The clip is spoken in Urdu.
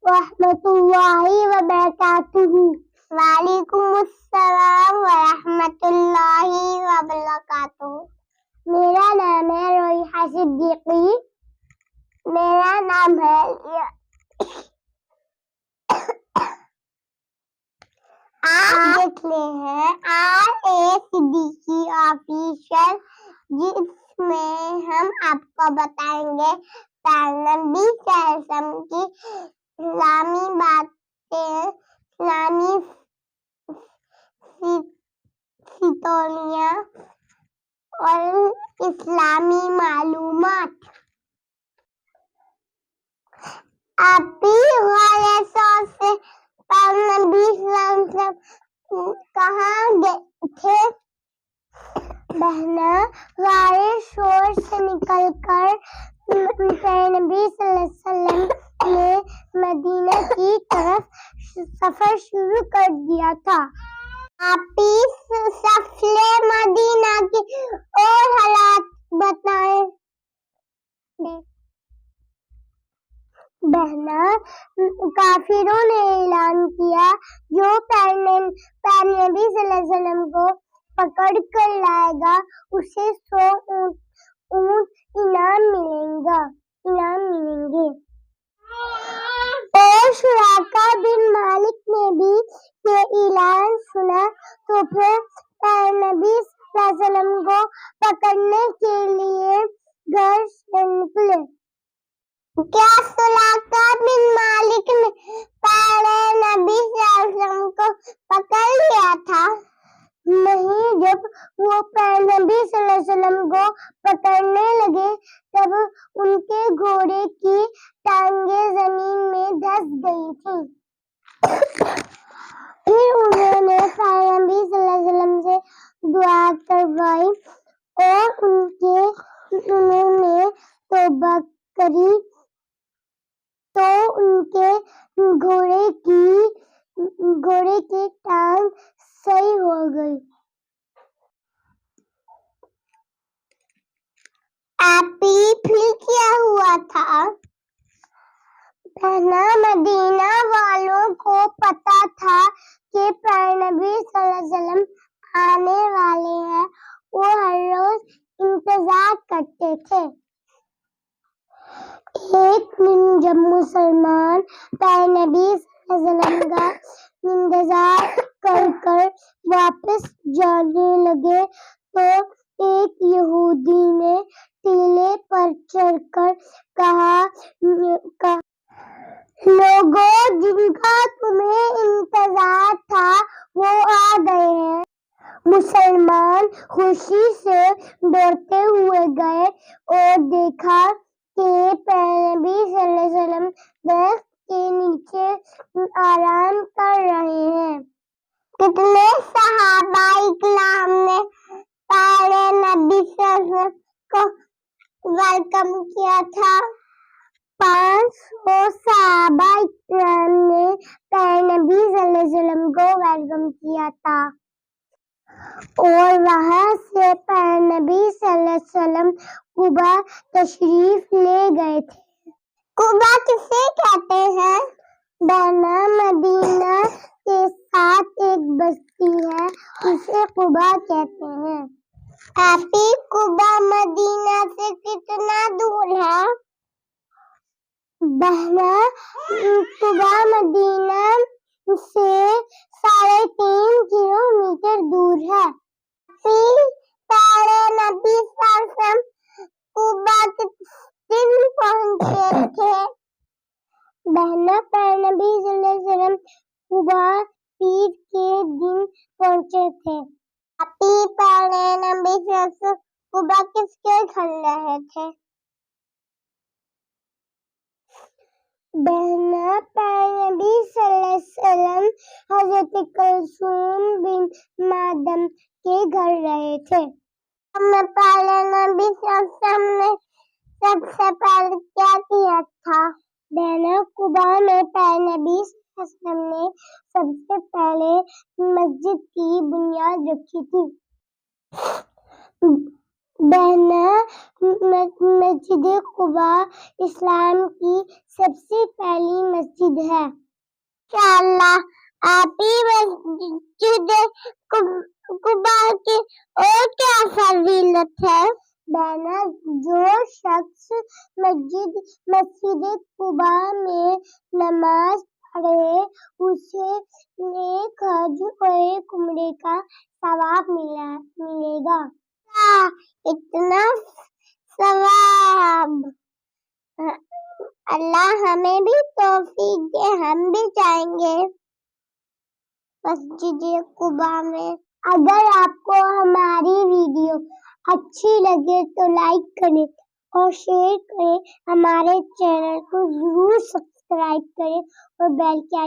ورحمۃ اللہ وبرکاتہ۔ وعلیکم السلام ورحمۃ اللہ وبرکاتہ۔ میرا نام ہے رویحہ صدیقی۔ میرا نام ہے آپ دیکھ رہے ہیں RA صدیقی آفیشل، جس میں ہم آپ کو بتائیں گے نبی صلی اللہ علیہ وسلم کی اسلامی باتیں، اسلامی ستونیاں اور اسلامی معلومات۔ آپ ہی والے سو سے نبی صلی اللہ علیہ وسلم کہاں گئے تھے؟ بہنا غار شور سے نکل کر نبی صلی اللہ علیہ وسلم نے مدینہ کی طرف سفر شروع کر دیا تھا۔ آپ سفر مدینہ کی اور حالات بتائیں۔ بہنا کافروں نے اعلان کیا، جو پیارے نبی صلی اللہ علیہ وسلم کو پکڑ کر لائے گا اسے 100 اونٹ انعام ملیں گے۔ اور سراقہ بن مالک نے بھی یہ اعلان سنا تو پھر پیارے نبی صلی اللہ علیہ وسلم کو پکڑنے کے لیے گھر سے نکلے۔ کیا سراقہ بن مالک نے پیارے نبی صلی اللہ علیہ وسلم کو پکڑ لیا تھا؟ نہیں، جب وہ پیارے نبی صلی اللہ علیہ وسلم کو پکڑنے لگے تب ان کے گھوڑے کی ٹانگیں زمین میں دھس گئی تھیں۔ پھر انہوں نے پیارے نبی صلی اللہ علیہ وسلم سے دعا کروائی اور انہوں نے توبہ کری تو ان کے گھوڑے کی ٹانگ صحیح ہو گئی۔ پھر کیا ہوا تھا؟ بہنا مدینہ والوں کو پتا تھا کہ پیارے نبی صلی اللہ علیہ وسلم آنے والے ہیں، وہ ہر روز انتظار کرتے تھے۔ ایک دن جب مسلمان پیارے نبی صلی اللہ علیہ وسلم کا انتظار کر کر واپس جانے لگے تو ایک یہودی نے ٹیلے پر چڑھ کر کہا، لوگوں جن کا تمہیں انتظار تھا وہ آ گئے ہیں۔ مسلمان خوشی سے دوڑتے ہوئے گئے اور دیکھا کہ پیارے نبی صلی اللہ علیہ وسلم درخت کے نیچے آرام کر رہے ہیں۔ کتنے صحابہ اکرام نے پیارے نبی صلی اللہ علیہ وسلم کو ویلکم کیا تھا؟ 500 صحابہ اکرام نے پیارے نبی صلی اللہ علیہ وسلم کو ویلکم کیا تھا، اور وہاں سے پیارے نبی صلی اللہ علیہ وسلم قبا تشریف لے گئے تھے۔ قبا کسے کہتے ہیں؟ بہنا مدینہ کے ساتھ ایک بستی ہے، اسے قبا کہتے ہیں۔ قبا مدینہ سے کتنا دور ہے؟ بہنا قبا مدینہ سے 3.5 کلومیٹر دور ہے۔ پیارے نبی صلی اللہ علیہ وسلم قبا کس دن پہنچے تھے؟ بہنا پیارے نبی صلی اللہ علیہ وسلم قبا پیر کے دن پہنچے تھے۔ پیارے نبی صلی اللہ علیہ وسلم قبا کس کے گھر رہے تھے؟ بہنا پیارے نبی صلی اللہ علیہ وسلم حضرت کلثوم بن مادم کے گھر رہے تھے۔ پیارے نبی صلی اللہ علیہ وسلم نے سب سے پہلے کیا کیا تھا؟ بہنا قبا میں پیارے نبی صلی اللہ علیہ وسلم نے سب سے پہلے مسجد کی بنیاد رکھی تھی۔ بہنا، مسجد قباء اسلام کی سب سے پہلی مسجد ہے۔ انشاءاللہ آپ ہی مسجد قباء کی اور کیا فضیلت ہے؟ بہنا، جو شخص مسجد قباء میں نماز پڑھے اسے ایک حج اور ایک عمرے کا ثواب ملے گا۔ اتنا ثواب! اللہ ہمیں بھی توفیق دے، ہم بھی جائیں گے مسجد قباء میں۔ اگر آپ کو ہماری ویڈیو اچھی لگے تو لائک کریں اور شیئر کریں، ہمارے چینل کو ضرور سبسکرائب کریں اور بیل کے